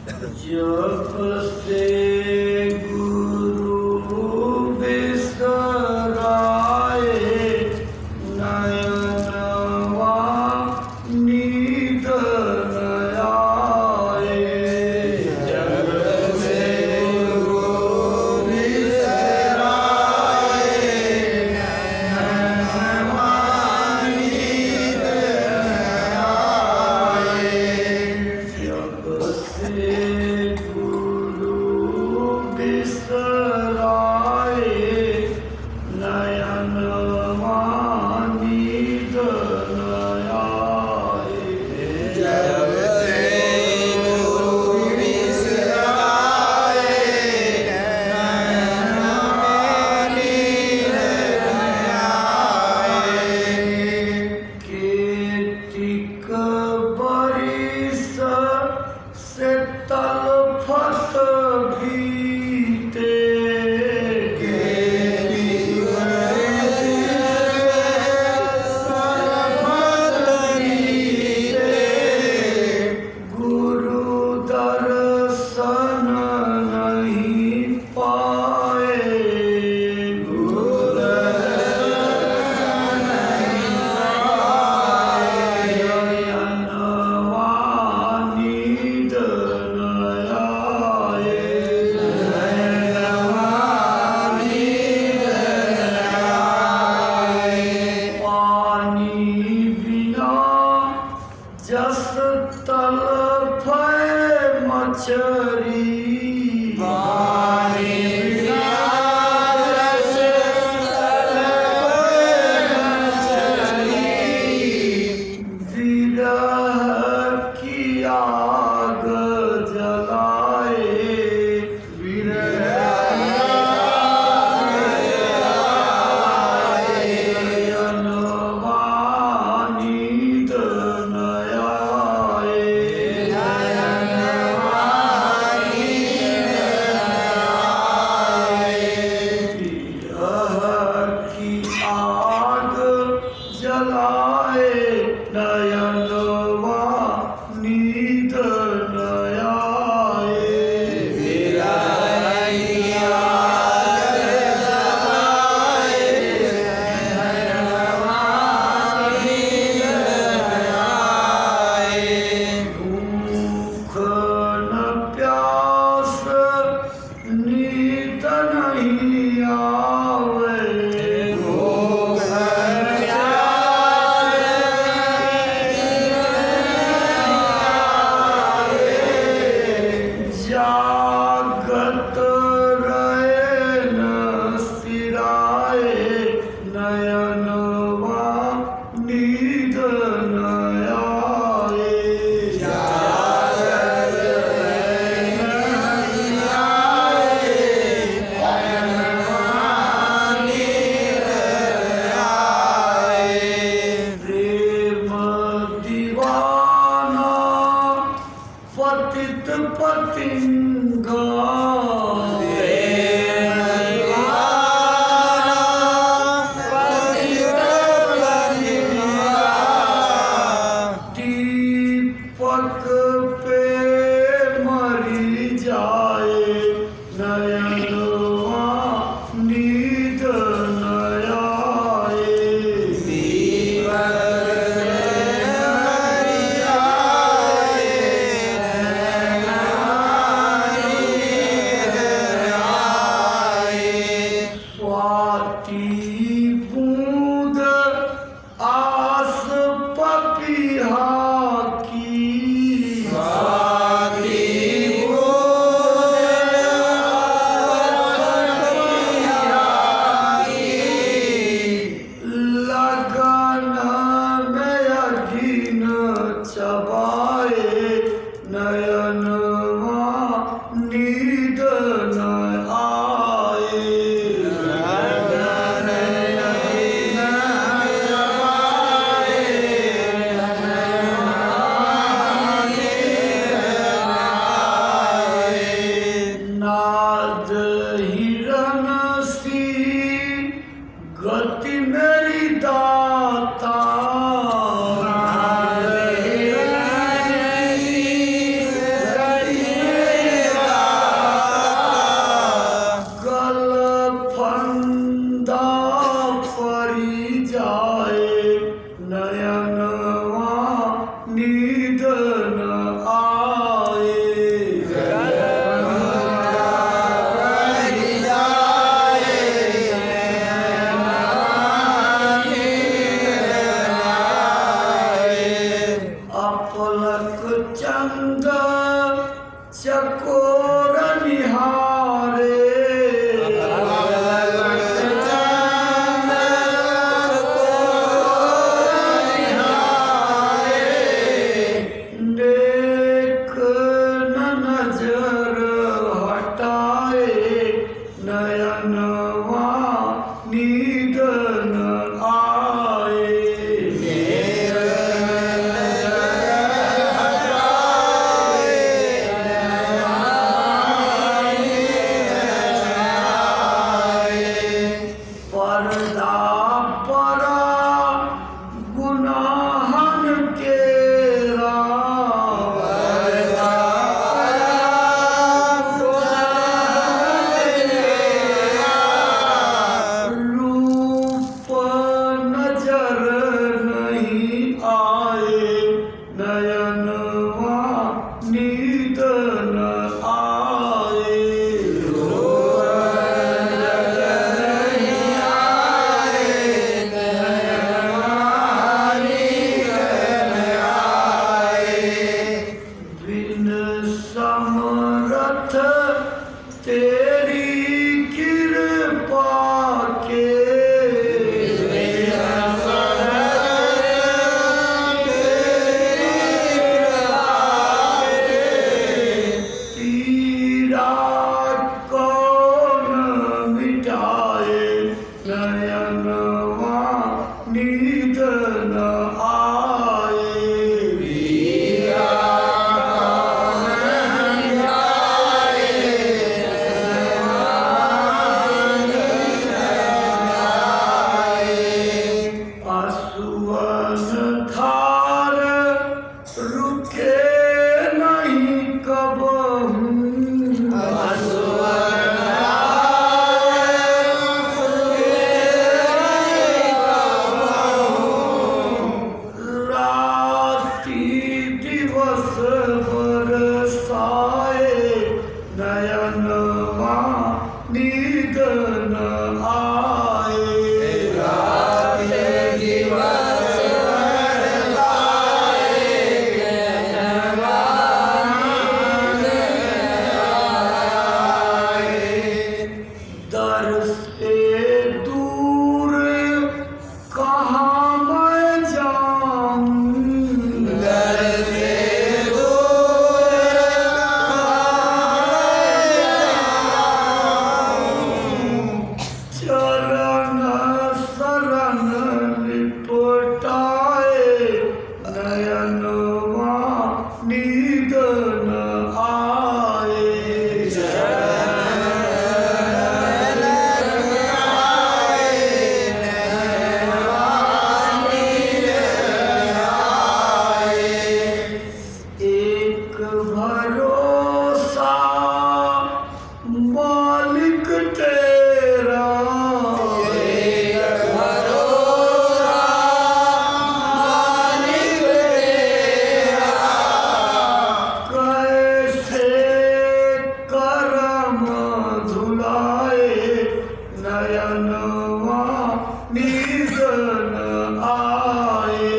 जब से गुरु बिसराए नयनवा नींद न आए। जब से गुरु बिसराए नयनवा नींद न आए। जब से बिसराए नयनवा नींद न आए। जब से गुरु बिसराए नयनवा नींद न आए। केतिक बरिस से तलफत बीते, केतिक बरिस गुरु दर्शन नहीं पाए। गुरु दर्शन नहीं पाए। नयनवा नींद न आए। नयनवा नींद न आए। पानी बिना जस तलफे मछरी, पानी बिना जस तलफे मछरी। विरह की आग जलाए। विरह नयनवा नींद न आए। नयनवा नींद न आए। विरह की आग जलाए नयनवा नींद न आए। विरह की आग जलाए नयनवा नींद न आए। भूख न प्यास नींद नहीं आवे। भूख न जागत रहे न सिराए नयनवा नींद न आए। जागत रहे न सिराए नयनवा नींद न आए। प्रेम दीवाना पतित पतिंगा। प्रेम दीवाना पतित पतिंगा। दीपक पे मरी जाए नयनवा नींद न आए। दीपक स्वाति बूंद आस पपीहा की। स्वाति बूंद आस पपीहा की। लगन में अघिन चबाए नयनवा नींद न आए। लगन में चबाए नयनवा नींद न आए। नाद हिरन सी गति मेरी दाता। नाद हिरन सी गति चकोर निहारे नेक न नजर हटाए नयनवा नींद न आए पर्दा परा गुनाहन केरा रूप नजर नहीं आए नयनवा नींद न आए बिन समरथ तेरी कृपा के पीड़ा कौन मिटाए नयनवा नींद न आए आंसुअन धार रुके नहीं कबहू राति दिवस बरसाए नयनवा नींद न आए दर से दूर कहाँ मैं जाऊं दर से चरण शरण लिपटाए नयनवा नींद न आए एक भरोसा मालिक तेरा कैसे करम धुलाए नयनवा नींद न आए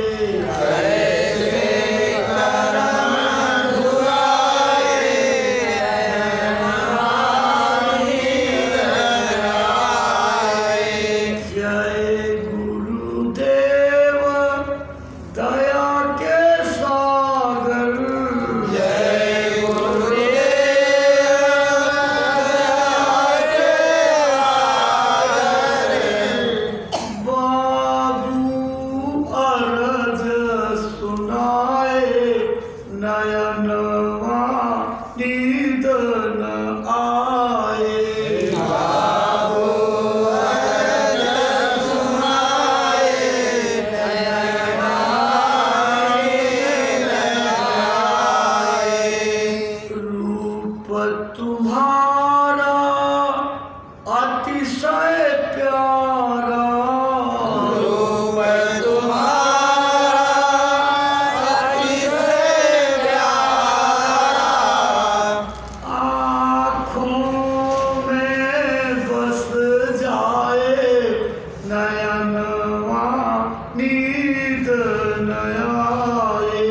जय गुरुदेव दया के सागर जय बाबू अरज सुनाए नयनवा नींद न आए रूप तुम्हारा अतिशय प्यारा रूप आँखों में बस जाए नयनवा नींद न आए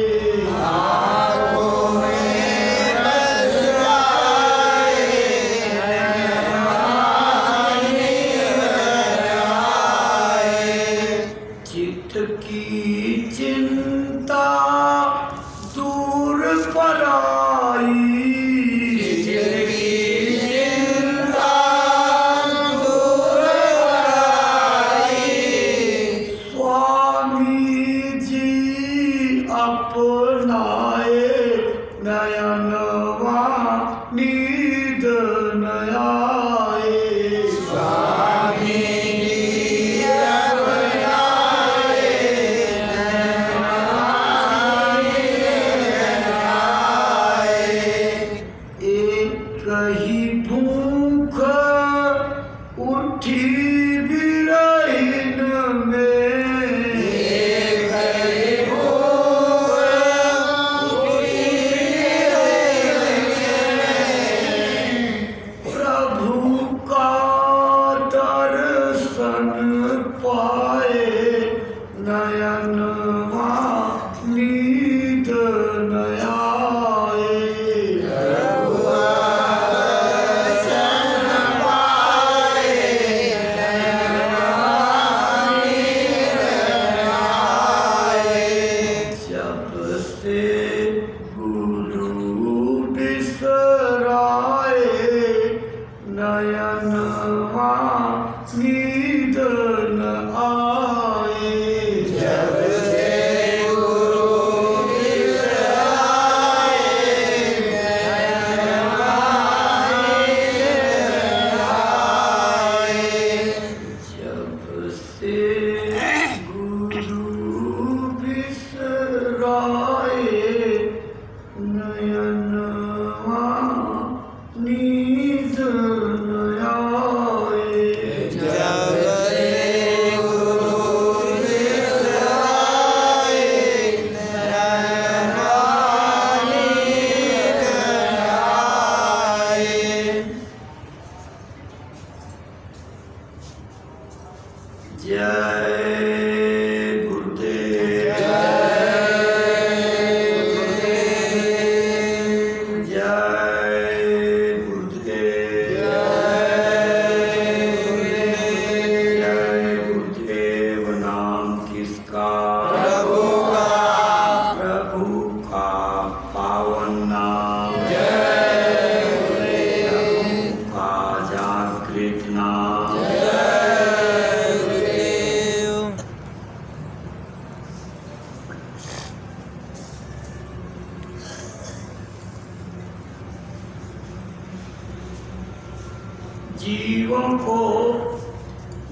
जीवों को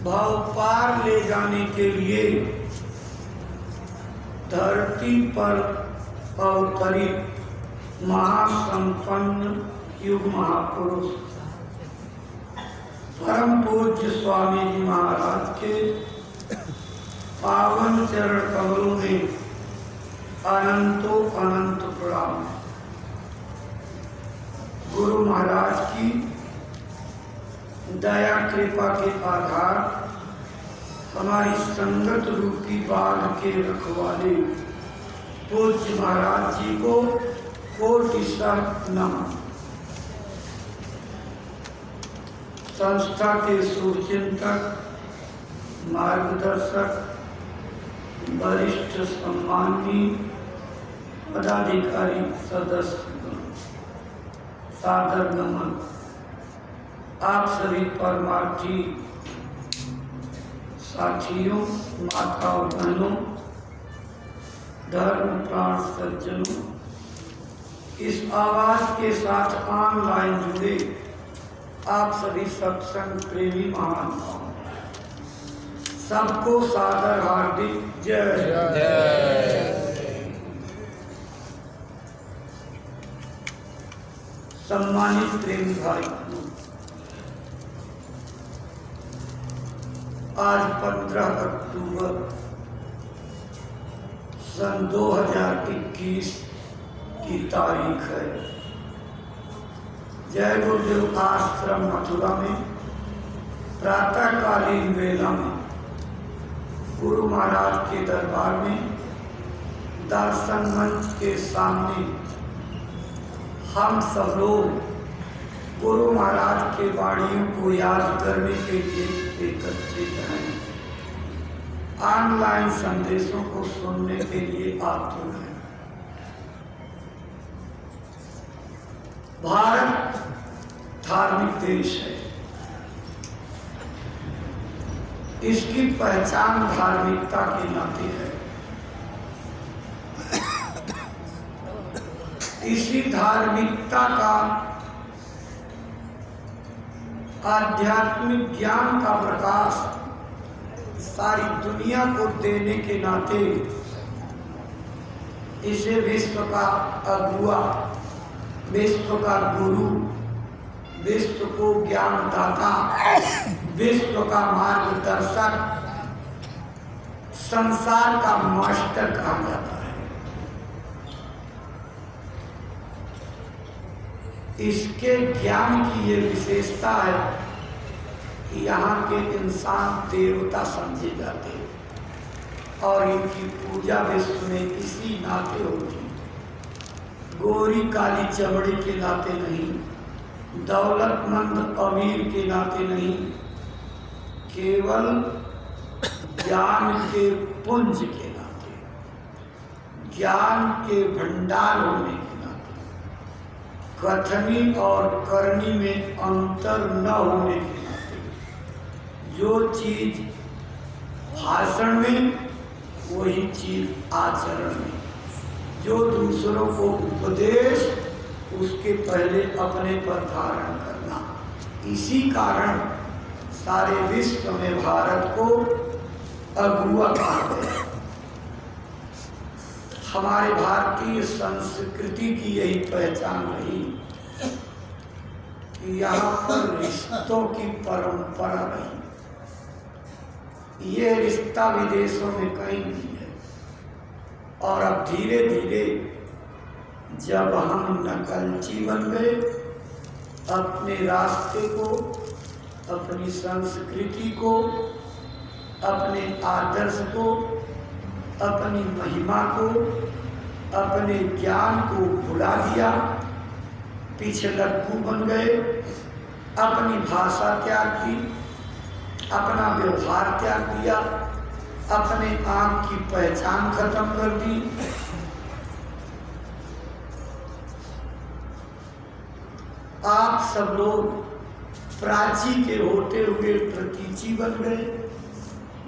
भव पार ले जाने के लिए धरती पर अवतरित महासंपन्न युग महापुरुष परम पूज्य स्वामी जी महाराज के पावन चरण कमलों में अनंतो अनंत प्रणाम। गुरु महाराज की दया कृपा के आधार हमारी संगत रूपी बाढ़ के रखवाले पूज्य महाराज जी को कोटि नमन। संस्था के सुचिंतक मार्गदर्शक वरिष्ठ सम्माननीय पदाधिकारी सदस्य सादर नमन। आप सभी परमार्थी साथियों, माताओं, बहनों, धर्म प्राण सज्जनों, इस आवाज के साथ ऑनलाइन जुड़े आप सभी सत्संग प्रेमी महानुभाव, सबको सादर हार्दिक जय। सम्मानित प्रेमी भाई, आज 15 अक्टूबर सन 2021 की तारीख है। जय गुरुदेव आश्रम मथुरा में प्रातःकालीन वेला में गुरु महाराज के दरबार में दर्शन मंच के सामने हम सब लोग गुरु महाराज के वाणियों को याद करने के लिए एकत्रित हैं, ऑनलाइन संदेशों को सुनने के लिए आतुर हैं। भारत धार्मिक देश है, इसकी पहचान धार्मिकता के नाते है। इसी धार्मिकता का आध्यात्मिक ज्ञान का प्रकाश सारी दुनिया को देने के नाते इसे विश्व का अगुआ, विश्व का गुरु, विश्व को ज्ञान दाता, विश्व का मार्गदर्शक, संसार का मास्टर कहा जाता है। इसके ज्ञान की ये विशेषता है कि यहाँ के इंसान देवता समझे जाते हैं और इनकी पूजा विश्व में इसी नाते होती है। गोरी काली चमड़ी के नाते नहीं, दौलतमंद अमीर के नाते नहीं, केवल ज्ञान के पुंज के नाते, ज्ञान के भंडार होने के नाते, कथनी और करनी में अंतर न होने के नाते, जो चीज भाषण में वही चीज आचरण में, जो दूसरों को उपदेश उसके पहले अपने पर धारण करना। इसी कारण सारे विश्व में भारत को अगुआ कहा गया। हमारे भारतीय संस्कृति की यही पहचान रही कि यहाँ पर रिश्तों की परंपरा रही। ये रिश्ता विदेशों में कहीं नहीं है। और अब धीरे धीरे जब हम नकलची बन गए, अपने रास्ते को, अपनी संस्कृति को, अपने आदर्श को, अपनी महिमा को, अपने ज्ञान को भुला दिया, पिछलग्गू बन गए, अपनी भाषा त्याग दी, अपना व्यवहार त्याग दिया, अपने आप की पहचान खत्म कर दी। आप सब लोग प्राची के होते हुए प्रतीची बन गए।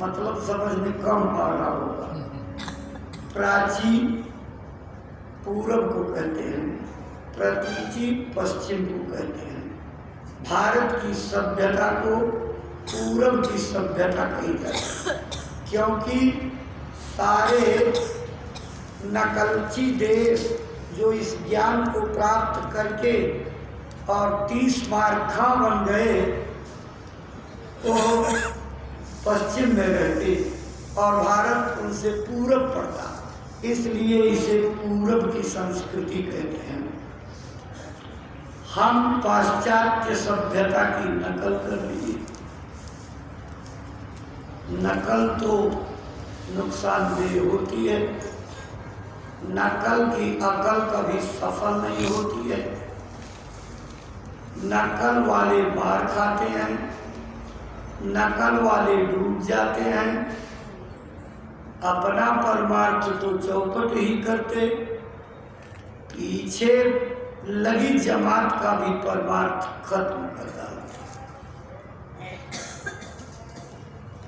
मतलब समझ में कम आ रहा होगा। प्राची पूरब को कहते हैं, प्रतीची पश्चिम को कहते हैं। भारत की सभ्यता को पूरब की सभ्यता कही जाती है, क्योंकि सारे नकलची देश जो इस ज्ञान को प्राप्त करके और 30 मार्खा बन गए, वो पश्चिम में रहते और भारत उनसे पूरब पड़ता, इसलिए इसे पूरब की संस्कृति कहते हैं। हम पाश्चात्य सभ्यता की नकल कर लीजिए। नकल तो नुकसानदेह होती है, नकल की अकल कभी सफल नहीं होती है। नकल वाले मार खाते हैं, नकल वाले डूब जाते हैं, अपना परमार्थ तो चौपट ही करते, पीछे लगी जमात का भी परमार्थ खत्म कर डालते।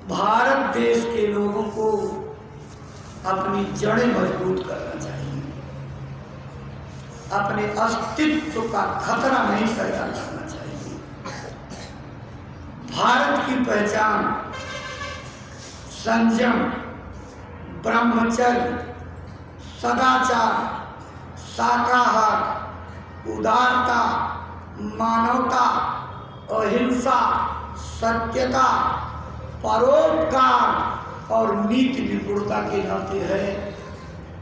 भारत देश के लोगों को अपनी जड़ें मजबूत करना चाहिए, अपने अस्तित्व का खतरा नहीं पैदा करना चाहिए। भारत की पहचान संयम, ब्रह्मचर्य, सदाचार, शाकाहार, उदारता, मानवता, अहिंसा, सत्यता, परोपकार और नीति निपुणता के नाते है।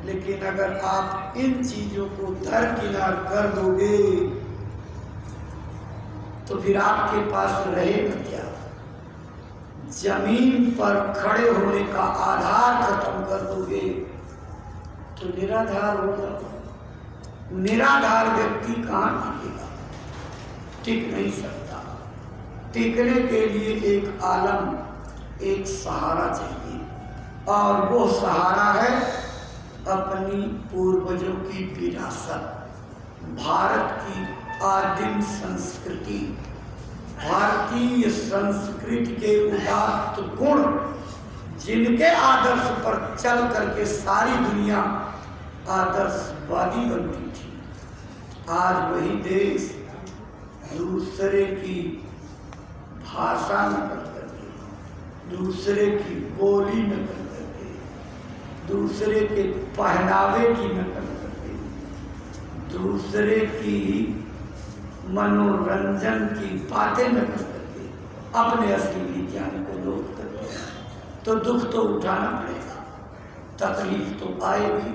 लेकिन अगर आप इन चीजों को दरकिनार कर दोगे तो फिर आपके पास रहेगा क्या? जमीन पर खड़े होने का आधार खत्म कर दोगे तो निराधार हो जाओगे। निराधार व्यक्ति कहाँ टिकेगा? टिक नहीं सकता। टिकने के लिए एक आलम, एक सहारा चाहिए, और वो सहारा है अपनी पूर्वजों की विरासत, भारत की आदिम संस्कृति, भारतीय संस्कृति के उदात्त गुण, जिनके आदर्श पर चल करके सारी दुनिया आदर्शवादी बनती थी। आज वही देश दूसरे की भाषा नकल करके, दूसरे की बोली नकल करके, दूसरे के पहनावे की नकल करके, दूसरे की मनोरंजन की बातें नकल करके अपने असली विज्ञान को लोप करते हैं। तो दुख तो उठाना पड़ेगा, तकलीफ तो आएगी,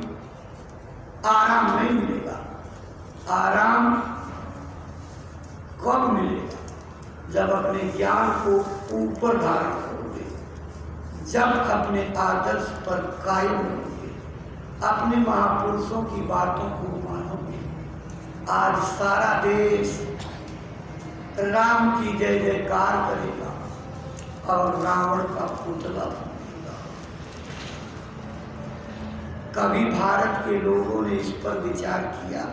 आराम नहीं मिलेगा। आराम कब मिलेगा? जब अपने ज्ञान को ऊपर धारण करोगे, जब अपने आदर्श पर कायम रहोगे, अपने महापुरुषों की बातों को मानोगे। आज सारा देश राम की जय जयकार करेगा और रावण का पुतला फूकेगा। कभी भारत के लोगों ने इस पर विचार किया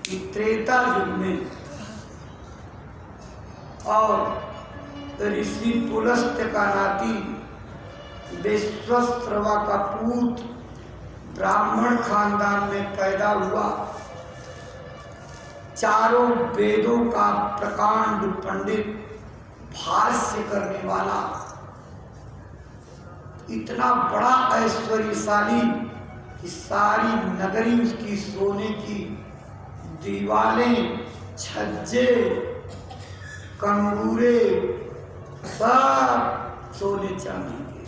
कि त्रेता युग में और ऋषि पुलस्त्य का नाती विश्वस्त्रवा का पूत ब्राह्मण खानदान में पैदा हुआ, चारों वेदों का प्रकांड पंडित, भाष्य करने वाला, इतना बड़ा ऐश्वर्यशाली कि सारी नगरी उसकी सोने की दीवारें, छज्जे, कंगूरे सब सोने चांदी के।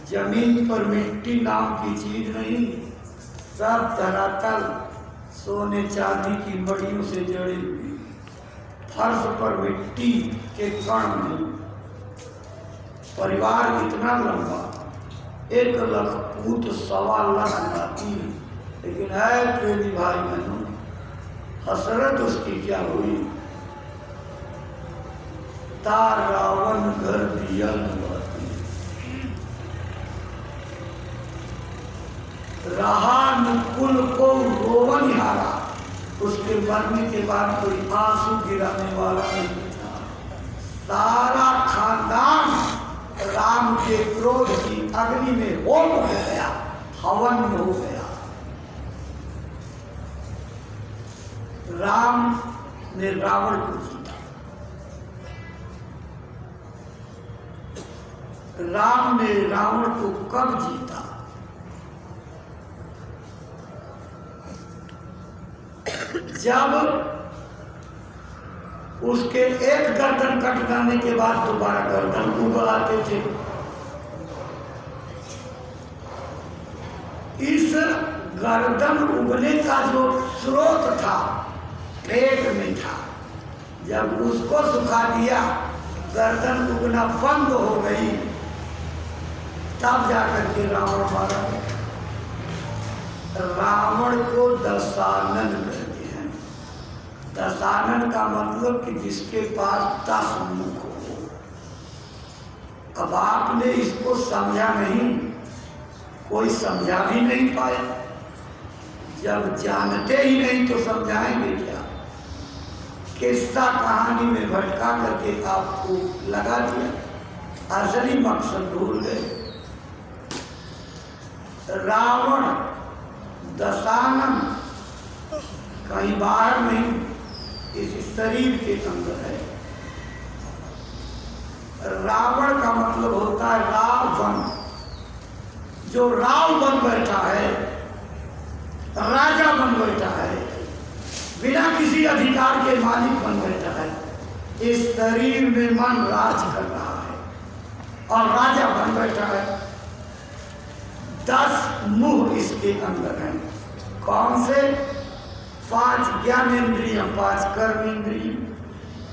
जमीन पर मिट्टी नाम की चीज नहीं, सब धरातल सोने चांदी की मड़ियों से जड़ी हुई। फर्श पर मिट्टी के कण नहीं। परिवार इतना लंबा, 1 लाख पूत, 1.25 लाख नाती, लेकिन है प्रेमी भाई बहनों, हसरत उसकी क्या हुई? तार रावण घर दिया नवाती, रहा नुकुल को रोवन हारा। उसके मरने के बाद कोई आंसू गिराने वाला नहीं था। सारा खानदान राम के क्रोध की अग्नि में होम हो गया, हवन हो गया। राम ने रावण को जीता। राम ने रावण को कब जीता? जब उसके एक गर्दन कट जाने के बाद दोबारा गर्दन उगलाते थे। इस गर्दन उगने का जो स्रोत था पेट में था, जब उसको सुखा दिया, गर्दन उगना बंद हो गई, तब जाकर के रावण मारा गया। रावण को दशानन कहते हैं। दशानन का मतलब कि जिसके पास 10 मुख हो। अब आपने इसको समझा नहीं, कोई समझा भी नहीं पाया। जब जानते ही नहीं तो समझाएंगे क्या? किस्सा कहानी में भटका करके आपको लगा दिया, असली मकसद भूल गए। रावण दशानन कहीं बाहर नहीं, इस शरीर के अंदर है। रावण का मतलब होता है रावण, जो राव बन बैठा है, राजा बन बैठा है, बिना किसी अधिकार के मालिक बन बैठा है। इस शरीर में मन राज कर रहा है और राजा बन बैठा है। 10 मुंह इसके अंदर हैं। कौन से? 5 ज्ञानेंद्रिय, 5 कर्मेंद्रिय।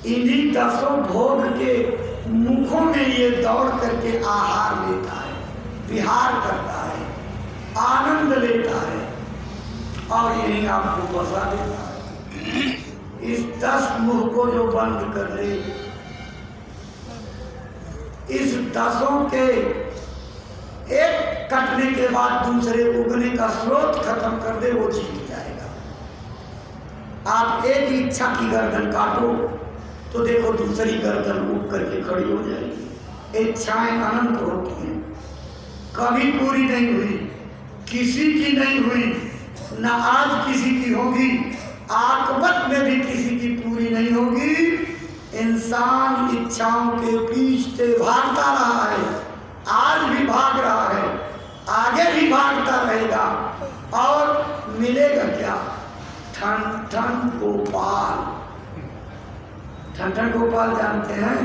इन्हीं 10 भोग के मुखों में ये दौड़ करके आहार लेता है, विहार करता है, आनंद लेता है और यही आपको फंसा देता है। इस 10 मुंह को जो बंद कर ले, इस 10 के एक कटने के बाद दूसरे उगने का स्रोत खत्म कर दे, वो जीत जाएगा। आप एक इच्छा की गर्दन काटो तो देखो दूसरी गर्दन उग करके खड़ी हो जाएगी। इच्छाएं अनंत होती हैं, कभी पूरी नहीं हुई, किसी की नहीं हुई, न आज किसी की होगी, आकबत में भी किसी की पूरी नहीं होगी। इंसान इच्छाओं के पीछे भागता रहा है, आज भी भाग रहा है, आगे भी भागता रहेगा और मिलेगा क्या? ठन ठन गोपाल। ठन ठन गोपाल जानते हैं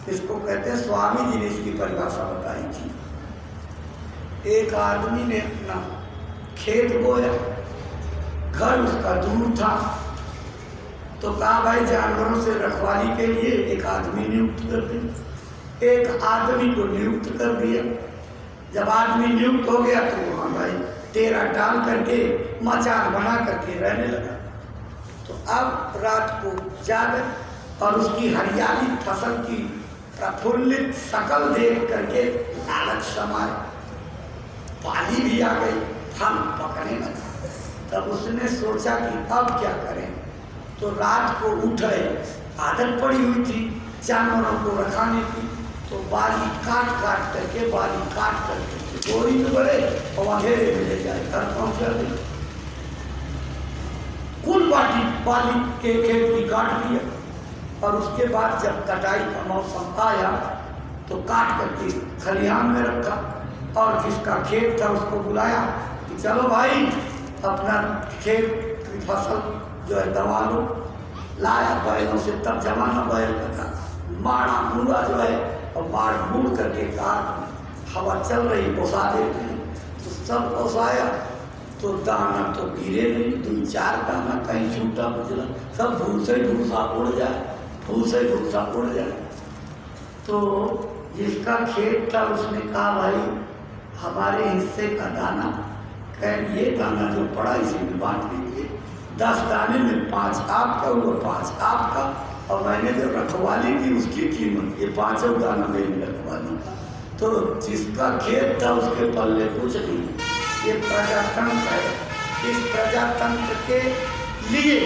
इसको कहते हैं? स्वामी जी ने इसकी परिभाषा बताई थी। एक आदमी ने अपना खेत बोया, घर उसका दूर था, तो कहा भाई जानवरों से रखवाली के लिए एक आदमी नियुक्त कर दे। एक आदमी को नियुक्त कर दिया। जब आदमी नियुक्त हो गया तो वहाँ भाई डेरा डाल करके मचान बना करके रहने लगा। तो अब रात को जागे और उसकी हरियाली फसल की प्रफुल्लित शकल देख करके लालच समाए, पानी भी आ गई, फल पकने लगा। तब उसने सोचा कि अब क्या करें, तो रात को उठे, आदत पड़ी हुई थी जानवरों को रखाने की, तो बाली काट करके बोरी में भरे और अंधेरे में ले जाए, घर पहुंचा दे। कुल बाली के खेत की काट लिया और उसके बाद जब कटाई का मौसम आया तो काट करके खलिहान में रखा और जिसका खेत था उसको बुलाया कि चलो भाई अपना खेत की फसल जो है दवा लो। लाया बैलों से, तब जमाना बैल का था, माड़ा मुड़ा जो है और माड़ मुड़ करके काट, हवा चल रही ओसा देते हैं, तो सब ओसाया तो दाना तो गिरे नहीं, 2-4 दाना कहीं छूटा बचला, सब भूसे भूसा उड़ जाए, भूसे भूसा उड़ जाए। तो जिसका खेत था उसने कहा भाई हमारे हिस्से का दाना, कह ये दाना जो पड़ा इसी में बांट लीजिए, 10 दाने में 5 आपका हुआ, 5 आपका, और मैंने जो रखवाली की उसकी कीमत, ये 5 दाना मेरी रखवाली का। तो जिसका खेत था उसके पल्ले कुछ नहीं। ये प्रजातंत्र है। इस प्रजातंत्र के लिए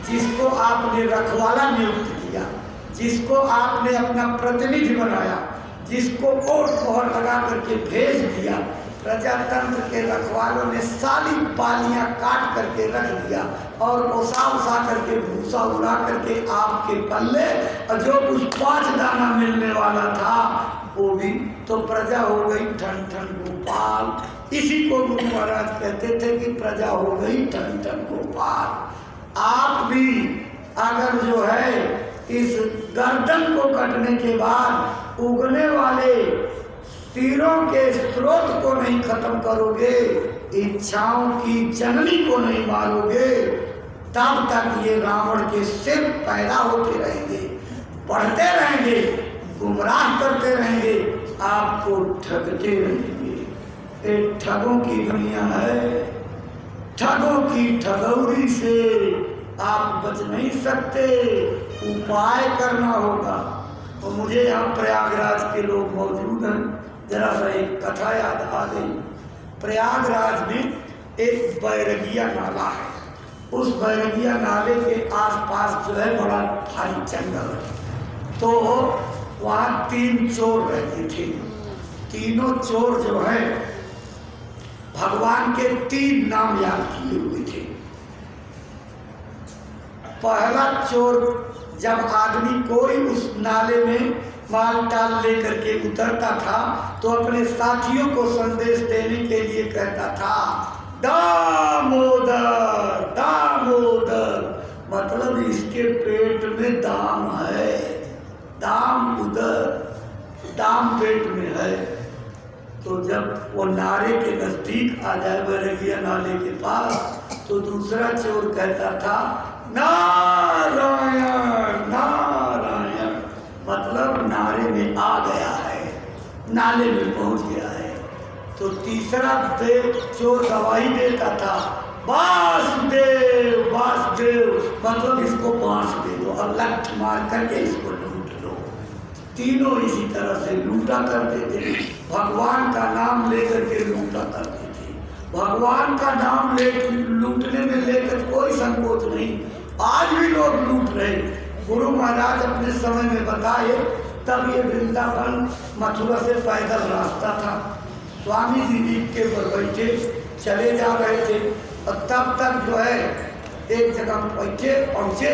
जिसको आपने रखवाला नियुक्त किया, जिसको आपने अपना प्रतिनिधि बनाया, जिसको वोट मोहर लगा करके भेज दिया, प्रजातंत्र के रखवालों ने सारी बालियां काट करके रख दिया और उसा करके भूसा उड़ा करके आपके पल्ले, और जो कुछ 5 दाना मिलने वाला था वो भी तो प्रजा हो गई ठन ठन गोपाल। इसी को गुरु महाराज कहते थे कि प्रजा हो गई ठन ठन गोपाल। आप भी अगर जो है इस गर्दन को कटने के बाद उगने वाले तीरों के स्रोत को नहीं खत्म करोगे, इच्छाओं की जननी को नहीं मारोगे, तब तक ये रावण के सिर पैदा होते रहेंगे, बढ़ते रहेंगे, गुमराह करते रहेंगे, आपको ठगते रहेंगे। एक ठगों की दुनिया है, ठगों की ठगौरी से आप बच नहीं सकते, उपाय करना होगा। तो मुझे यहाँ प्रयागराज के लोग मौजूद हैं, जरा सा एक कथा याद आ गई। प्रयागराज में एक बैरगिया नाला है, उस बैरगिया नाले के आसपास जो है बड़ा भारी जंगल है। तो वहाँ 3 चोर रहते थे। तीनों चोर जो है भगवान के 3 नाम याद किए हुए थे। पहला चोर, जब आदमी कोई उस नाले में माल टाल लेकर के उतरता था तो अपने साथियों को संदेश देने के लिए कहता था दामोदर दामोदर, मतलब इसके पेट में दाम है, दाम उधर, दाम पेट में है। तो जब वो नारे के नजदीक आ जाए, बैरगिया नाले के पास, तो दूसरा चोर कहता था नारायण नारायण, मतलब नारे में आ गया है, नाले में पहुंच गया है। तो तीसरा चोर गवाही देता था वासुदेव वासुदेव, मतलब इसको बांस दे दो और लठ मार करके इसको लूट लो। तीनों इसी तरह से लूटा करते थे, भगवान का नाम लेकर के लूटा करते थे। भगवान का नाम लूटने में लेकर कोई संकोच नहीं, आज भी लोग लूट रहे। गुरु महाराज अपने समय में बताए, तब ये वृंदावन मथुरा से पैदल रास्ता था। स्वामी जी के पर बैठे चले जा रहे थे और तब तक जो है एक जगह पहुँचे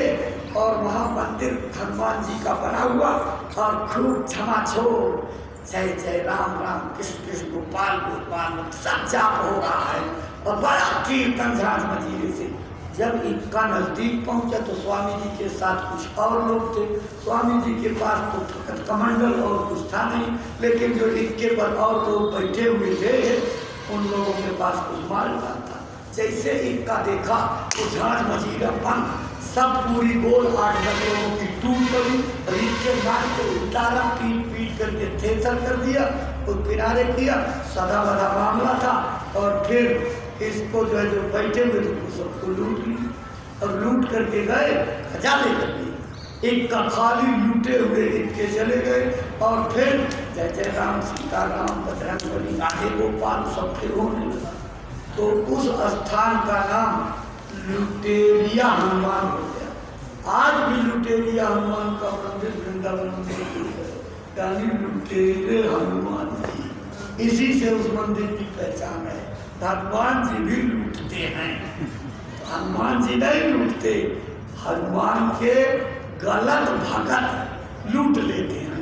और वहाँ मंदिर हनुमान जी का बना हुआ और खूब झमाझोर जय जय राम राम कृष्ण कृष्ण गोपाल गोपाल सब जाप हो रहा है और बड़ा कीर्तन झांझ मजीरे से। जब इनका नजदीक पहुंचा तो स्वामी जी के साथ कुछ और लोग थे। स्वामी जी के पास तो फकत कमंडल और कुछ था नहीं, लेकिन जो इनके पर और लोग बैठे हुए थे उन लोगों के पास कुछ मालदार था। जैसे इनका देखा तो झांझ मजीरा बंद, सब पूरी गोल 8-10 लोगों की टूट पड़ी और इनके मार के उतारा, पीट पीट करके थेथर कर दिया और किनारे किया। सदा बदा मामला था और फिर इसको जो है जो बैठे हुए थे सबको लूट लिया और लूट करके गए, खजाने कर दिए। एक का खाली लूटे हुए इनके चले गए और फिर जय जय राम सीता राम बजरंग बली आगे गोपाल सब फिर होने लगा। तो उस स्थान का नाम लुटेरिया हनुमान हो गया। आज भी लुटेरिया हनुमान का मंदिर वृंदावन में है, यानी लुटेरे हनुमान जी, इसी से उस मंदिर की पहचान है। हनुमान जी भी लूटते हैं, हनुमान जी नहीं लूटते, हनुमान के गलत भगत लूट लेते हैं।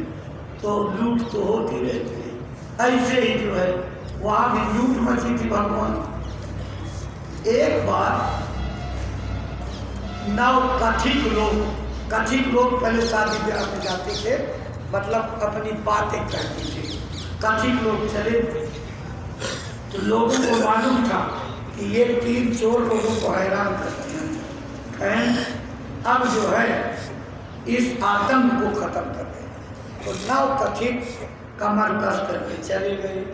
तो लूट तो होती रहती है। ऐसे ही जो है वहाँ भी लूट मची थी भगवान। एक बार 9 कथिक लोग पहले शादी ब्याह में जाते थे, मतलब अपनी बातें करते थे। कथिक लोग चले तो लोगों को मालूम था कि ये 3 चोर लोगों को हैरान करते हैं, अब जो है इस आतंक को खत्म कर दें। तो 9 कथिक कमर कस करके चले गए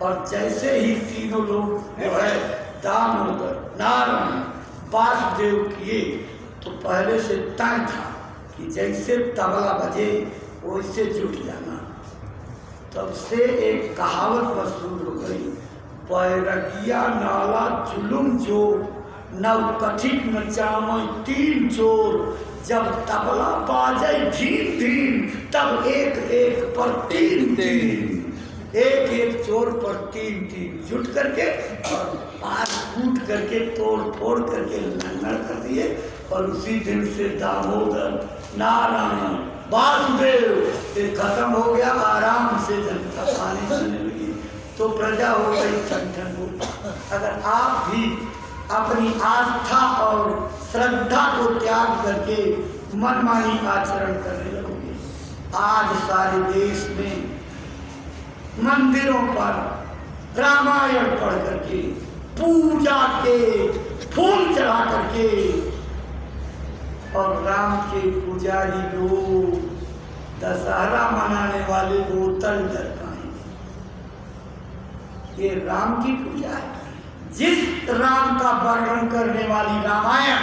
और जैसे ही तीनों लोग जो है दामोदर नारायण वासुदेव किए तो पहले से तय था कि जैसे तबला बजे वैसे जुट जाना। तब से एक कहावत मशहूर हो गई, बैरगिया नाला जुलुम जोर, नव कथिक नचामय 3 चोर, जब तबला बाजे धीम धीम तब एक एक पर 3 एक एक चोर पर 3 जुट करके और पास कूट करके तोड़ फोड़ करके लंगड़ कर दिए। और उसी दिन से दामोदर नारायण वासुदेव ये खत्म हो गया, आराम से जनता खाने चलने लगी, तो प्रजा हो गई ठन हो। अगर आप भी अपनी आस्था और श्रद्धा को त्याग करके मनमानी आचरण करने लगोगे, आज सारे देश में मंदिरों पर रामायण पढ़ करके, पूजा के फूल चढ़ा करके, और राम के पुजारी लोग दशहरा मनाने वाले बोतल डर पाएंगे। ये राम की पूजा है। जिस राम का वर्णन करने वाली रामायण,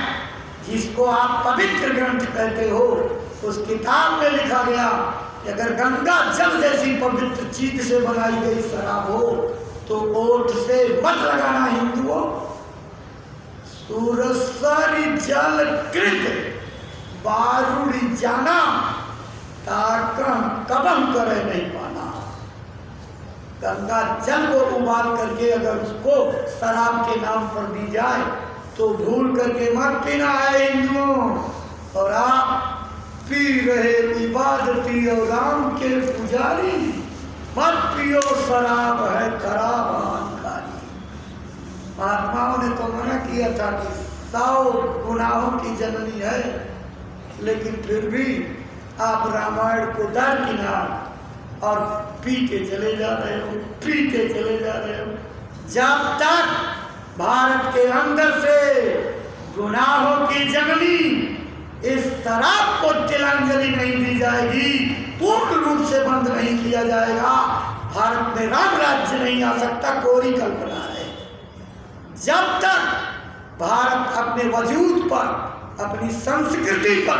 जिसको आप पवित्र ग्रंथ कहते हो, उस किताब में लिखा गया कि अगर गंगा जल जैसी पवित्र चीज से बनाई गई शराब हो तो ओठ से मत लगाना हिंदुओं। सुरसरी जल कृत बारूड़ी जाना, ताकम कबम करे नहीं पाना। गंगा जल को उबाल करके अगर उसको शराब के नाम पर दी जाए तो भूल करके मत पीना है हिंदुओं। और आप पी रहे इबादती और राम के पुजारी, मत पियो, शराब है खराब हानिकारी। महात्माओं ने तो मना किया था कि 100 गुनाहों की जननी है, लेकिन फिर भी आप रामायण को दरकिनार और पीते चले जा रहे हो, पीते चले जा रहे हो। जब तक भारत के अंदर से गुनाहों की जननी इस शराब को तिलांजलि नहीं दी जाएगी, पूर्ण रूप से बंद नहीं किया जाएगा, भारत में राम राज्य नहीं आ सकता। कोरी कल्पना है। जब तक भारत अपने वजूद पर, अपनी संस्कृति पर,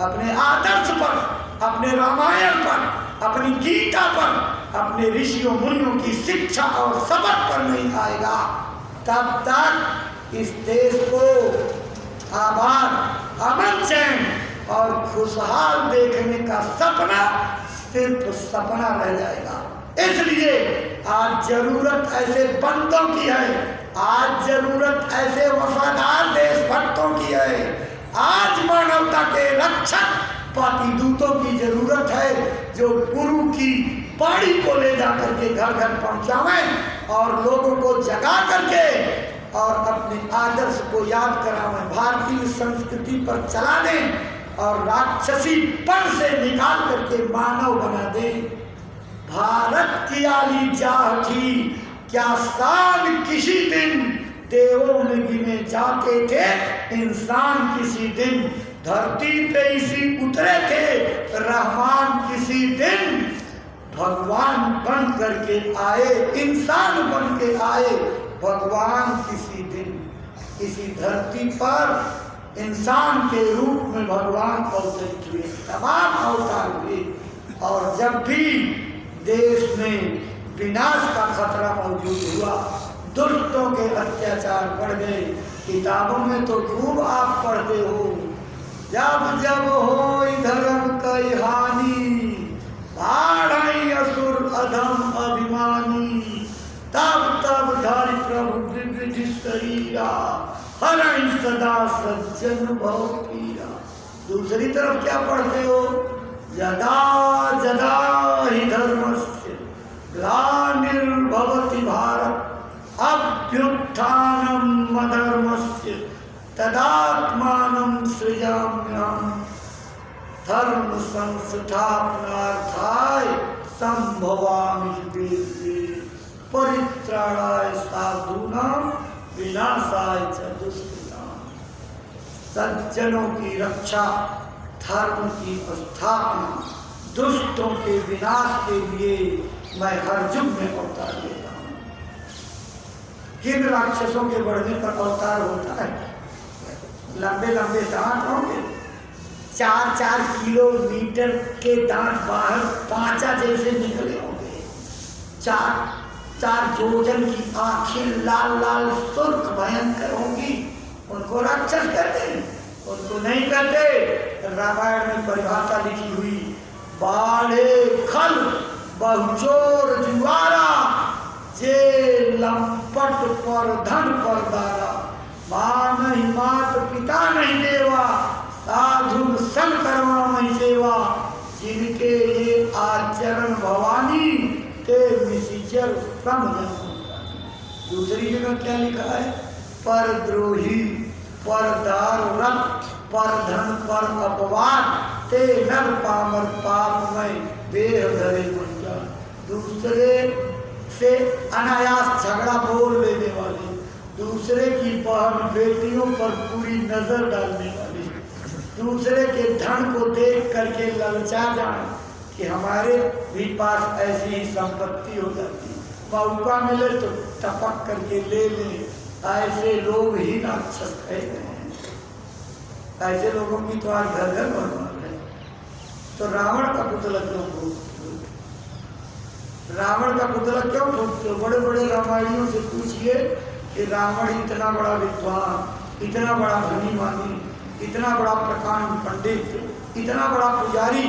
अपने आदर्श पर, अपने रामायण पर, अपनी गीता पर, अपने ऋषियों मुनियों की शिक्षा और सबक पर नहीं आएगा, तब तक इस देश को आबाद, अमन, चैन और खुशहाल देखने का सपना सिर्फ सपना रह जाएगा। इसलिए आज जरूरत ऐसे बंदों की है, आज जरूरत ऐसे वफादार देशभक्तों की है, आज मानवता के रक्षक पातिदूतों की जरूरत है, जो गुरु की बाणी को ले जा करके घर घर पहुंचावें और लोगों को जगा करके और अपने आदर्श को याद करावें, भारतीय संस्कृति पर चला दें और राक्षसी पण से निकाल करके मानव बना दें। भारत की आली जाह थी, क्या शान किसी दिन देवों में गिने जाते थे, इंसान किसी दिन धरती पे इसी उतरे थे, रहमान किसी दिन भगवान बन करके आए, इंसान बन के आए, भगवान किसी दिन इसी धरती पर इंसान के रूप में भगवान अवतरित हुए, तमाम अवतार हुए। और जब भी देश में विनाश का खतरा मौजूद हुआ, दुष्टों के अत्याचार बढ़ गए, किताबों में तो खूब आप पढ़ते हो, जब जब हो धर्म कई हानि, भाड़ई असुर अधम अभिमानी, तब तब धारी प्रभु विविध शरीरा, हरई सदा सज्जन भव पीरा। दूसरी तरफ क्या पढ़ते हो, यदा यदा हि धर्मस्य ग्लानिर्भवति भारत, अभ्युत्थानम् अधर्मस्य तदात्मानं सृजाम्यहम्, धर्म संस्थापनार्थाय संभवामि युगे, परित्राणाय साधूनां विनाशाय च दुष्कृतां। सज्जनों की रक्षा, धर्म की स्थापना, दुष्टों के विनाश के लिए मैं हर युग में अवतार लेता हूँ। किन राक्षसों के बढ़ने पर अवतार होता है? लंबे लंबे दांत होंगे, 4-4 किलोमीटर के दांत बाहर पांचा जैसे निकले होंगे, 4 जोजन की आंखें लाल लाल सुर्ख भयंकर होंगी, उनको राक्षस कहते हैं, उनको नहीं कहते। रामायण में परिभाषा लिखी हुई, बाढ़े खल बहुचोर जुआरा, जे लंपट पर धन पर दारा, माँ नहीं मात पिता नहीं देवा, साधु संग करवा मई सेवा, निश्चर सम जम। दूसरी जगह क्या लिखा है? परद्रोही, परदार रत, पर धन, पर अपवाद, ते नर पामर पाप में देह धरे मंजा। दूसरे से अनायास झगड़ा बोल लेने वाले, दूसरे की बहन बेटियों पर पूरी नजर डालने वाले, दूसरे के धन को देख करके ललचा जाए कि हमारे भी पास ऐसी ही संपत्ति हो जाती, मौका मिले तो टपक करके ले ले। ऐसे लोग ही राक्षस कहे गए हैं। ऐसे लोगों की तो आज घर घर बर्बाद है। तो रावण का पुतला क्यों फूकते हो? रावण का पुतला क्यों फूकते हो? बड़े बड़े रामायणियों से पूछिए कि रावण इतना बड़ा विद्वान, इतना बड़ा धनी मानी, इतना बड़ा प्रकांड पंडित, इतना बड़ा पुजारी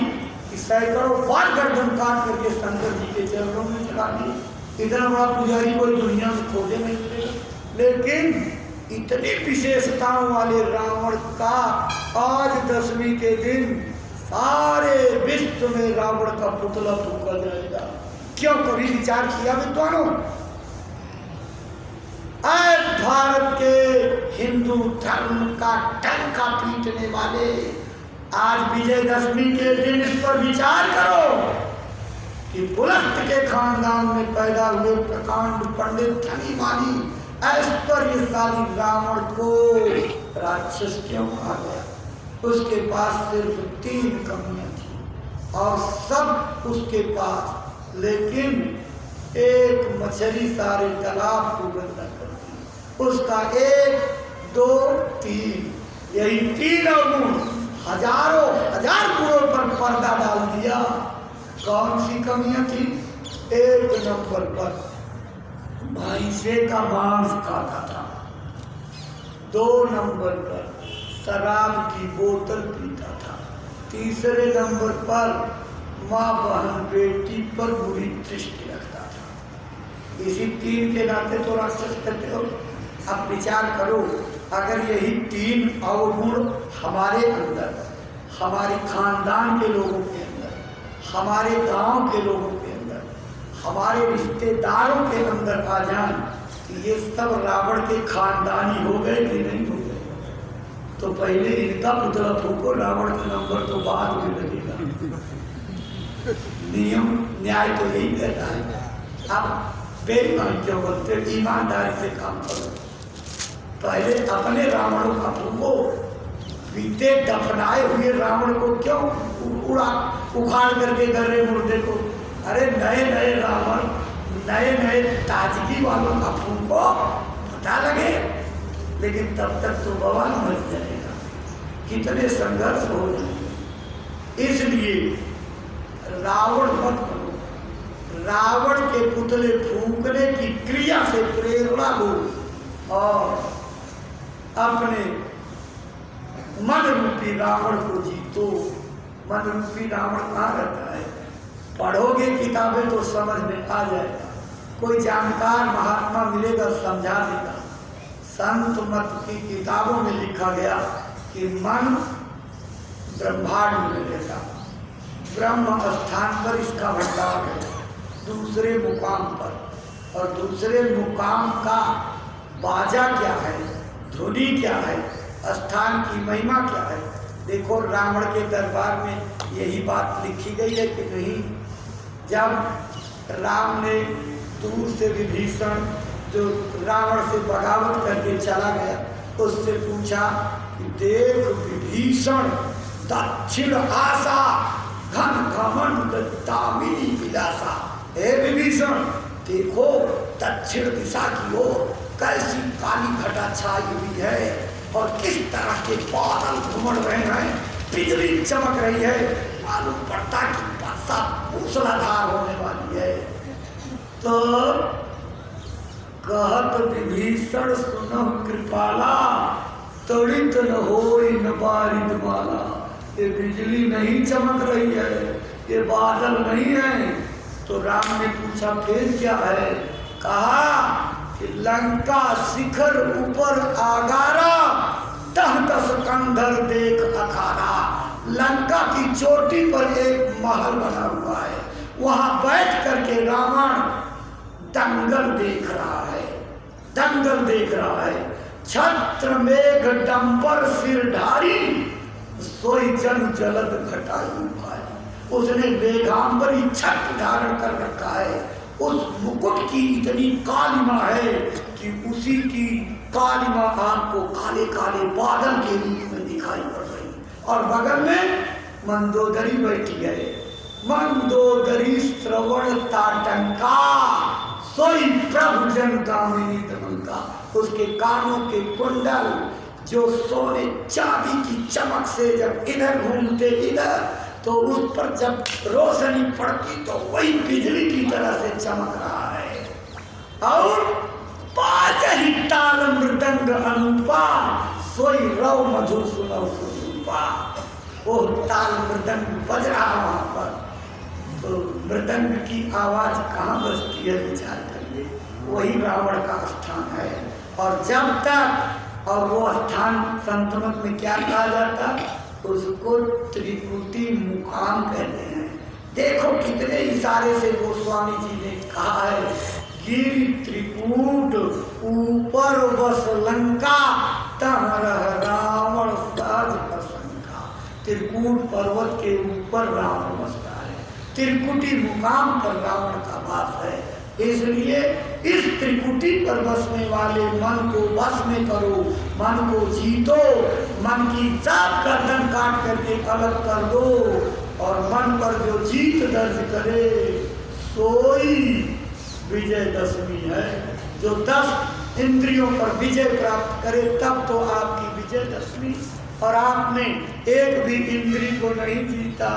कि सैकड़ों बार गर्दन काट करके शंकर जी के चरणों में चला दिए। इतना बड़ा पुजारी कोई दुनिया में खोजे नहीं मिलेगा। लेकिन इतनी विशेषताओं वाले रावण का आज दशमी के दिन सारे विश्व में रावण का पुतला फूका जाएगा। क्यों? कभी विचार किया विद्वानों? आज भारत के हिंदू धर्म का डंका पीटने वाले आज विजयदशमी के दिन इस पर विचार करो कि पुलस्त के खानदान में पैदा हुए प्रकांड पंडित धनी मानी ऐश्वर्यशाली रावण को राक्षस क्यों कहा गया? उसके पास सिर्फ 3 कमियां थी और सब उसके पास, लेकिन एक मछली सारे तालाब को गंदा कर दी। उसका 1, 2, 3 यही 3 अवगुण हजारों हजार गुणों पर पर्दा डाल दिया। कौन सी कमियां थी? 1 नंबर पर भैंसे का मांस खाता था, 2 नंबर पर शराब की बोतल पीता था, 3रे नंबर पर माँ बहन बेटी पर बुरी दृष्टि रखता था। इसी 3 के नाते तो राक्षस कहते हो। अब विचार करो, अगर यही 3 अवगुण हमारे अंदर, हमारे खानदान के लोगों के अंदर, हमारे गांव के लोगों के अंदर, हमारे रिश्तेदारों के अंदर आ जाए कि ये सब रावण के खानदानी हो गए कि नहीं हो गए, तो पहले इनका पुतला फूको, रावण का नंबर तो बाद में लगेगा। नियम न्याय तो यही कहता है। अब बेईमान क्यों बोलते? ईमानदारी से काम करो। पहले अपने रावणों का फूको, बीते दफनाए हुए रावण को क्यों उखाड़ करके गर्रे मुर्दे को? अरे नए नए रावण, नए नए ताजगी वालों का फूको, पता लगे। लेकिन तब तक तो बवाल मच जाएगा, कितने संघर्ष हो जाएंगे। इसलिए रावण मत बनो। रावण के पुतले फूकने की क्रिया से प्रेरणा लो और अपने मन रूपी रावण को जीतो। मन रूपी रावण कहाँ रहता है? पढ़ोगे किताबें तो समझ में आ जाएगा। कोई जानकार महात्मा मिलेगा, समझा देगा। संत मत की किताबों में लिखा गया कि मन ब्रह्मांड में रहता, ब्रह्म स्थान पर इसका भंडार है, दूसरे मुकाम पर। और दूसरे मुकाम का बाजा क्या है, धुनी क्या है, स्थान की महिमा क्या है? देखो रावण के दरबार में यही बात लिखी गई है कि नहीं? जब राम ने दूर से विभीषण जो रावण से बगावत करके चला गया, उससे पूछा कि देख विभीषण दक्षिण आशा घन घमंड दामिनी विलासा। हे विभीषण, देखो दक्षिण दिशा की ओर कैसी काली घटा छाई हुई है और किस तरह के बादल घुमड़ रहे हैं, बिजली चमक रही है, मालूम पड़ता कि बरसात मूसलाधार होने वाली है। तो कहत विभीषण सुनह कृपाला, तड़ित न होई न बारिद माला। ये बिजली नहीं चमक रही है, ये बादल नहीं है। तो राम ने पूछा फिर क्या है? कहा कि लंका शिखर ऊपर आगारा, तह दस कंधर देख अखाड़ा। लंका की चोटी पर एक महल बना हुआ है, वहां बैठ करके रावण दंगल देख रहा है, दंगल देख रहा है। छत्र मेघ डंबर सिरधारी, सोई जन जलद घटाई भाई। उसने बेगाम्बरी छत्र धारण कर रखा है, उस मुकुट की इतनी कालिमा है कि उसी की कालिमा आपको काले काले बादल के रूप में दिखाई पड़ रही। और बगल में मंदोदरी बैठी है, मंदोदरी श्रवण ताटंका, सोई प्रभु जन कामिनी दमनका। उसके कानों के कुंडल जो सोने चांदी की चमक से जब इधर घूमते इधर, तो उस पर जब रोशनी पड़ती तो वही बिजली की तरह से चमक रहा है। और पाँच ही ताल मृदंग अनुपा, सोई रव मधुर सुनव सुरूपा। वो ताल मृदंग बज रहा वहां पर, तो मृदंग की आवाज कहाँ बजती है विचार करिए, वही रावण का स्थान है। और जब तक, और वो स्थान संतमत में क्या कहा जाता, उसको त्रिकुटी मुकाम कहते हैं। देखो कितने इशारे से गोस्वामी जी ने कहा है, गिरि त्रिकूट ऊपर बस लंका, तह रावण साज प्रसंका। त्रिकूट पर्वत के ऊपर रावण बसता है, त्रिकुटी मुकाम पर रावण का वास है। इसलिए इस त्रिकुटी पर बसने वाले मन को बस में करो, मन को जीतो, मन की सब गर्दन काट करके अलग कर दो, और मन पर जो जीत दर्ज करे सोई विजयदशमी है। जो 10 इंद्रियों पर विजय प्राप्त करे तब तो आपकी विजयदशमी। और आपने एक भी इंद्री को नहीं जीता,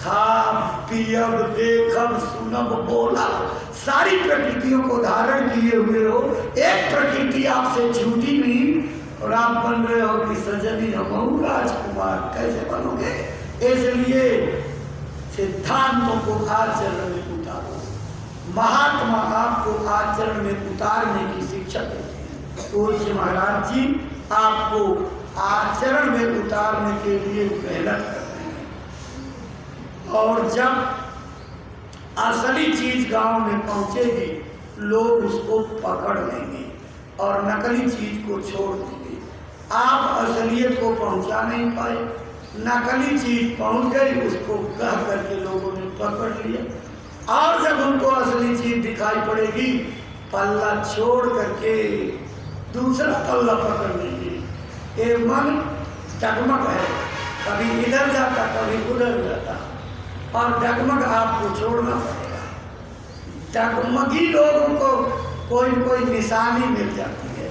खाब पियब देखब सुनब बोला, सारी प्रकृतियों को धारण किए हुए हो, एक प्रकृति आपसे छूटी नहीं, और आप बन रहे हो कि सजनी हम राजकुमार। कैसे बनोगे? इसलिए सिद्धांतों को आचरण में उतारो। महात्मा आपको आचरण में उतारने की शिक्षा देते हैं। पूज्य महाराज जी आपको आचरण में उतारने के लिए मेहनत करते हैं। और जब असली चीज गांव में पहुंचेगी, लोग उसको पकड़ लेंगे और नकली चीज को छोड़ देंगे। आप असलियत को पहुंचा नहीं पाए, नकली चीज पहुंच गई, उसको कह करके लोगों ने पकड़ लिया। और जब उनको असली चीज दिखाई पड़ेगी, पल्ला छोड़ करके दूसरा पल्ला पकड़ लेंगे। ये मन डगमग है, कभी इधर जाता कभी उधर जाता, और डगमग आपको छोड़ना पड़ेगा। डगमगी लोगों को कोई कोई निशानी मिल जाती है।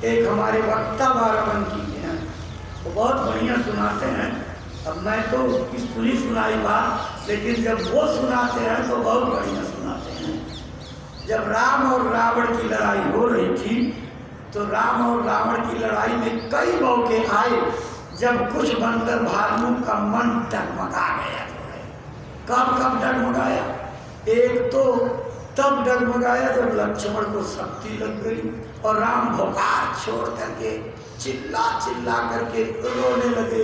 एक हमारे वक्ता बाराबंकी के हैं, वो बहुत बढ़िया सुनाते हैं। अब मैं तो उसकी सुनी सुनाई बात, लेकिन जब वो सुनाते हैं तो बहुत बढ़िया सुनाते हैं। जब राम और रावण की लड़ाई हो रही थी, तो राम और रावण की लड़ाई में कई मौके आए जब कुछ बंदर भालू का मन डगमगा गया। कब कब डगमगाया? एक तो तब डगमगाया जब लक्ष्मण को शक्ति लग गई और राम भोकार छोड़ करके चिल्ला चिल्ला करके रोने लगे,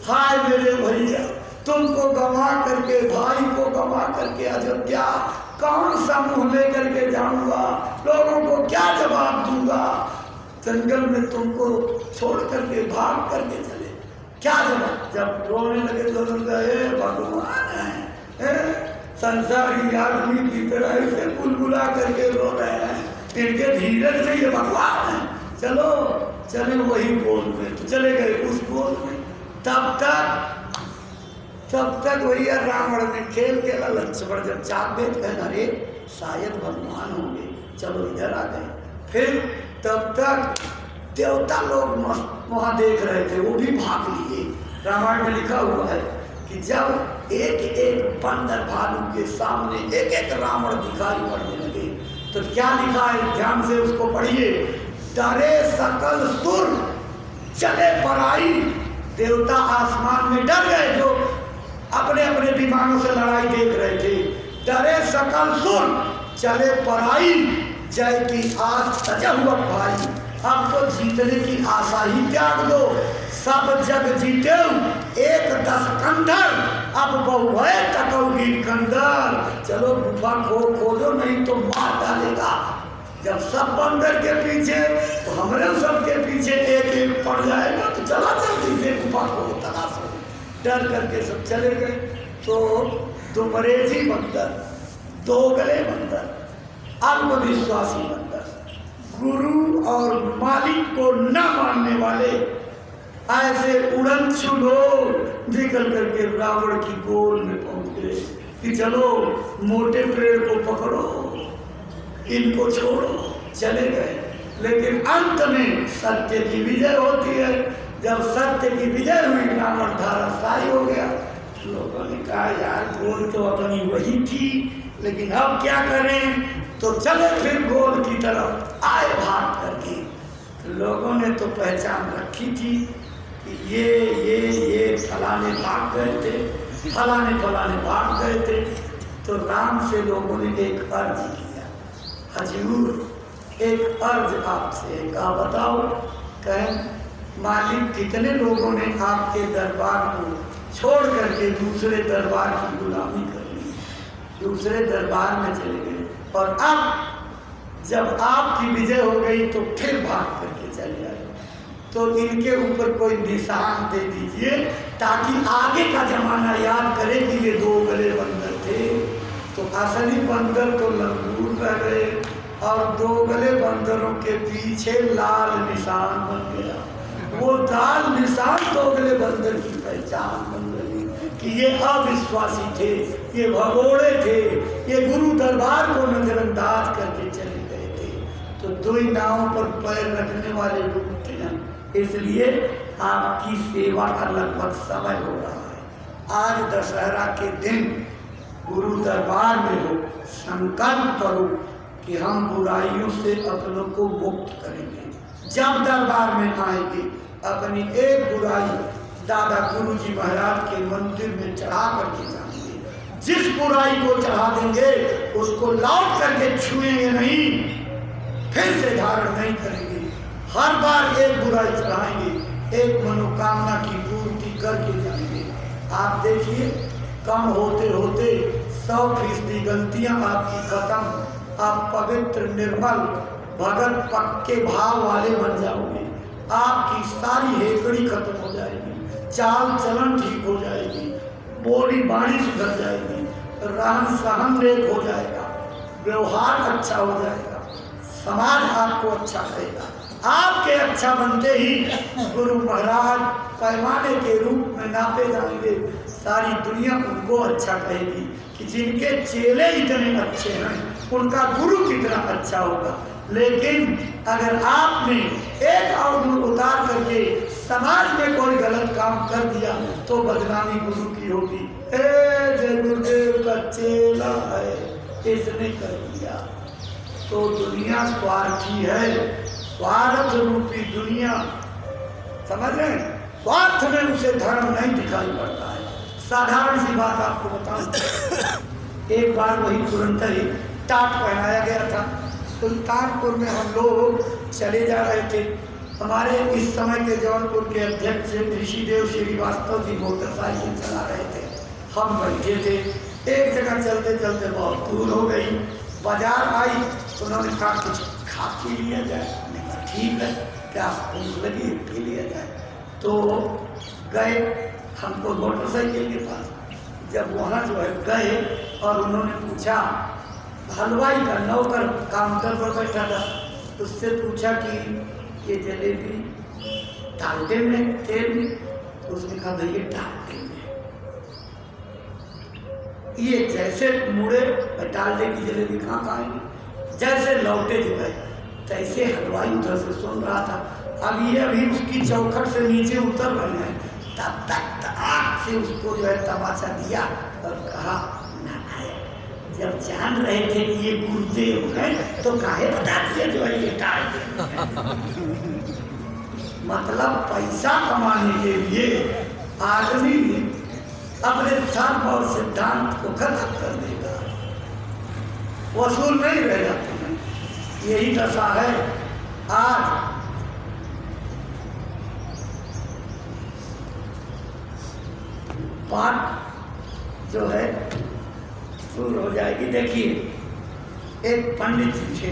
हाय मेरे भैया, तुमको गंवा करके, भाई को गंवा करके अयोध्या कौन सा मुंह लेकर के जाऊंगा, लोगों को क्या जवाब दूंगा, जंगल में तुमको छोड़ करके भाग करके चले, क्या जवाब? जब रोने लगे तो हे भगवान है, संसारी आदमी की तरह ऐसे बुलबुला करके रो रहे हैं, इनके धीरज से ये भगवान है, चलो चले वही बोल में, तो चले गए उस बोल में। तब तक वही रावण ने खेल खेला। लक्ष्मण जब चाक देख गए, अरे शायद भगवान होंगे, चलो इधर आ गए। फिर तब तक देवता लोग वहां देख रहे थे, वो भी भाग लिए। रामायण में लिखा हुआ है कि जब एक एक बंदर भालू के सामने एक एक रावण दिखाई पड़ने लगे, तो क्या लिखा है ध्यान से उसको पढ़िए। डरे सकल सुर चले पराई, देवता आसमान में डर गए जो अपने अपने विमानों से लड़ाई देख रहे थे। डरे सकल सुर चले पराई, जय की आस सजा हुआ भाई। अब तो जीतने की आशा ही त्याग दो, सब जग जीते एक 10 कंधर, अब बहु है तकौगी कंदर, चलो गुफा खोदो नहीं तो मार डालेगा। जब सब बंदर के पीछे तो हमारे सबके पीछे एक एक पड़ जाएगा, तो चला जल्दी से गुफा को तलाश हो। डर करके सब चले गए। तो दुमरेजी बंदर, दोगले बंदर, अल्पविश्वासी बंदर, गुरु और मालिक को न मानने वाले ऐसे उड़नछू लोग निकल करके रावण की गोद में पहुंच गए कि चलो मोटे पेड़ को पकड़ो, इनको छोड़ो। चले गए, लेकिन अंत में सत्य की विजय होती है। जब सत्य की विजय हुई, रावण धराशायी हो गया। लोगों ने कहा यार गोल तो अपनी वही थी, लेकिन अब क्या करें। तो चले फिर गोल की तरफ आए भाग करके। तो लोगों ने तो पहचान रखी थी कि ये फलाने भाग गए थे, फलाने भाग गए थे। तो राम से लोगों ने एक अर्ज किया, हजूर एक अर्ज आपसे, कहा बताओ। कहें मालिक कितने लोगों ने आपके दरबार को छोड़ करके दूसरे दरबार की गुलामी कर ली, दूसरे दरबार में चले गए, और अब जब आपकी विजय हो गई तो फिर भाग करके चले आए। तो इनके ऊपर कोई निशान दे दीजिए ताकि आगे का जमाना याद करे कि ये दो गले बंदर थे। तो असली बंदर तो लंगूर रह गए और दो गले बंदरों के पीछे लाल निशान बन गया। वो लाल निशान दो गले बंदर की पहचान बन गई कि ये अविश्वासी थे, ये भगोड़े थे, ये गुरु दरबार को नजरअंदाज करके चले गए थे। तो दो ही नावों पर पैर रखने वाले डूबते हैं। इसलिए आपकी सेवा का लगभग समय हो रहा है। आज दशहरा के दिन गुरु दरबार में हो, संकल्प करो कि हम बुराइयों से अपनों को मुक्त करेंगे। जब दरबार में आएंगे अपनी एक बुराई दादा गुरुजी महाराज के मंदिर में चढ़ा करके जाएंगे। जिस बुराई को चढ़ा देंगे उसको लौट करके छुएंगे नहीं, फिर से धारण नहीं करेंगे। हर बार एक बुराई चढ़ाएंगे, एक मनोकामना की पूर्ति करके जाएंगे। आप देखिए कम होते होते 100% गलतियां आपकी खत्म। आप पवित्र निर्मल भगत पक्के भाव वाले बन जाओगे। आपकी सारी हेकड़ी खत्म हो जाएगी, चाल चलन ठीक हो जाएगी, बोली बाणी सुधर जाएगी, रहन सहन नेक हो जाएगा, व्यवहार अच्छा हो जाएगा, समाज आपको अच्छा कहेगा। आपके अच्छा बनते ही गुरु महाराज पैमाने के रूप में नापे जाएंगे। सारी दुनिया उनको अच्छा कहेगी कि जिनके चेले इतने अच्छे हैं उनका गुरु कितना अच्छा होगा। लेकिन अगर आपने एक अवगुण उतार करके समाज में कोई गलत काम कर दिया तो बदनामी गुरु की होगी। जय गुरुदेव का चेला है, इसने कर दिया। तो दुनिया स्वार्थी है, स्वार्थ रूपी दुनिया, समझ रहे हैं? स्वार्थ में उसे धर्म नहीं दिखाई पड़ता है। साधारण सी बात आपको बताऊं, एक बार वही तुरंत ही टाट पहनाया गया था। सुल्तानपुर में हम लोग चले जा रहे थे। हमारे इस समय के जौनपुर के अध्यक्ष ऋषिदेव श्रीवास्तव जी मोटरसाइकिल चला रहे थे, हम बैठे थे। एक जगह चलते चलते बहुत दूर हो गई, बाजार आई तो उन्होंने कहा कुछ खा पी लिया जाए। ठीक है, प्यास भूख लगी, पी लिया जाए। तो गए हमको मोटरसाइकिल के पास। जब वहाँ जो है गए और उन्होंने पूछा, हलवाई का नौकर काउंटर पर बैठा था, उससे पूछा कि ये जलेबी डालते में तेल में? तो उसने कहा भैया डालते में। ये जैसे मुड़े डालते की जलेबी कहाँ खाएंगे, जैसे लौटे जो है तैसे हलवाई उधर से सुन रहा था। अब ये अभी उसकी चौखट से नीचे उतर रहे हैं, तब तक आग से उसको जो है तमाचा दिया और कहा जब जान रहे थे कि ये गुरुदेव है तो काहे बता दिया जो है ये डाल दे। मतलब पैसा कमाने के लिए आदमी अपने धर्म और सिद्धांत को खत्म कर देगा, वसूल नहीं रह जाते हैं। यही दशा है आज। जो है दूर हो जाएगी। देखिए, एक पंडित जी थे,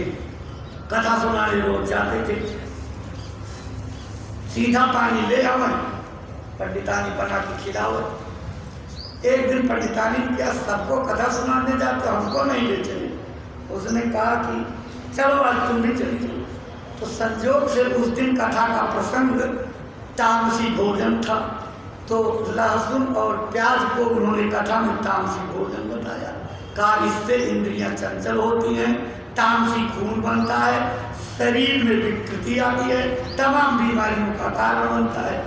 कथा सुनाने रोज जाते थे, सीधा पानी ले आवे, पंडितानी बना के खिलाओ। एक दिन पंडितानी ने क्या, सबको कथा सुनाने जाते, हमको नहीं ले चले। उसने कहा कि चलो आज तुम भी चली चलो। तो संजोग से उस दिन कथा का प्रसंग तामसी भोजन था, तो लहसुन और प्याज को उन्होंने कथा में तामसी भोजन बताया। कहा इससे इंद्रियां चंचल होती हैं, तामसी खून बनता है, शरीर में विकृति आती है, तमाम बीमारियों का कारण बनता है।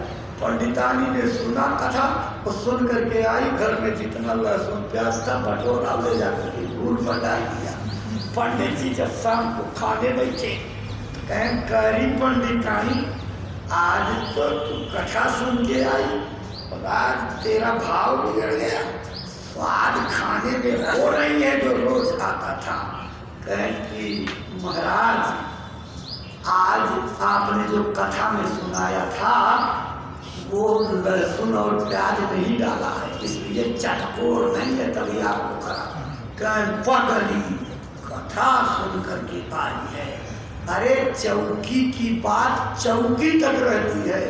पंडितानी ने सुना कथा और सुन करके आई, घर में जितना लहसुन प्याज था बटोरा ले जाकर के धूल पर डाल दिया। पंडित जी जब शाम को खाने बैठे तो कहें, करी पंडितानी आज तो तू कथा सुन के आई और आज तेरा भाव बिगड़ गया, स्वाद खाने में हो रही है जो रोज आता था। कहें कि महाराज आज आपने जो कथा में सुनाया था वो लहसुन और प्याज नहीं डाला है, इसलिए चटकोर नहीं है, तभी आपको खरा पगली कथा सुन करके आई है। अरे चौकी की बात चौकी तक रहती है,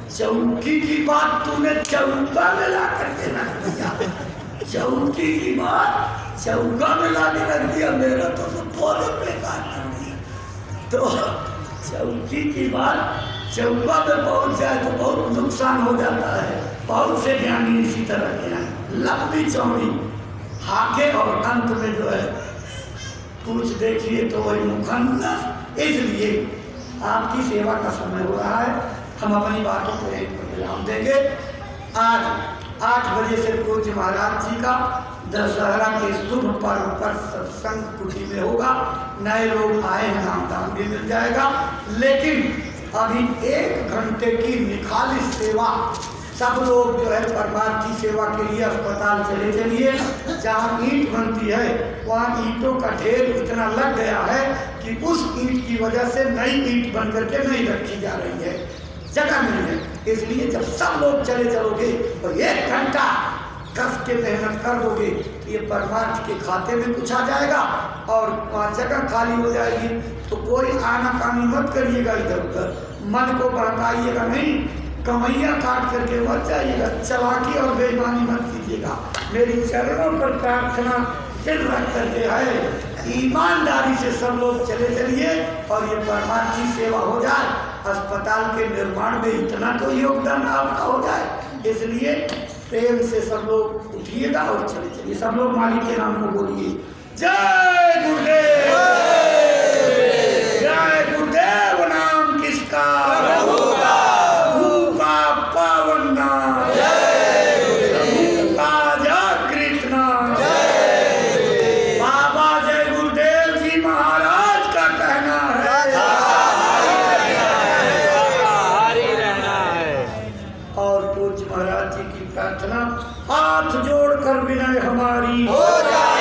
चौकी की बात तूने चौका में ला करके रख दिया, चौकी की बात चौका में ला के रख दिया, मेरा तो बहुत बेकार कर दिया। तो चौकी की बात चौका में पहुंच जाए तो बहुत नुकसान हो जाता है। बहुत से ज्ञानी इसी तरह के हैं, लंबी चौड़ी हाके और अंत में जो है कुछ देखिए तो वही मुखन्नस। इसलिए आपकी सेवा का समय हो रहा है, हम अपनी बातों को एक विराम देंगे। आज 8 बजे से पूज्य महाराज जी का दशहरा के शुभ पर्व पर सत्संग कुटी में होगा। नए लोग आए हैं, नामदान भी मिल जाएगा। लेकिन अभी 1 घंटे की निखालिस सेवा, सब लोग जो है परमार्थी सेवा के लिए अस्पताल चले चलिए। जहाँ ईंट बनती है वहाँ ईंटों का ढेर इतना लग गया है कि उस ईंट की वजह से नई ईंट बन करके नहीं रखी जा रही है, जगह नहीं है। इसलिए जब सब लोग चले चलोगे तो 1 घंटा कस के मेहनत कर दोगे तो ये परमार्थ के खाते में कुछ आ जाएगा और वहाँ जगह खाली हो जाएगी। तो कोई आना कानी मत करिएगा, इधर उधर मन को बहकाइएगा नहीं, कमैया काट करके मत जाइएगा, चालाकी और बेईमानी मत कीजिएगा। मेरी चरणों पर प्रार्थना फिर रख करके है, ईमानदारी से सब लोग चले चलिए और ये परमार्थी सेवा हो जाए, अस्पताल के निर्माण में इतना तो योगदान आपका हो जाए। इसलिए प्रेम से सब लोग उठिएगा और चले चलिए। सब लोग मालिक के नाम को बोलिए, जय गुरुदेव, जय गुरुदेव। नाम किसका? प्रभु का पावन नाम, प्रभु का जागृत नाम। बाबा जय गुरुदेव जी महाराज का कहना है, और पूज्य महाराज जी की प्रार्थना, हाथ जोड़कर विनय हमारी हो जाए।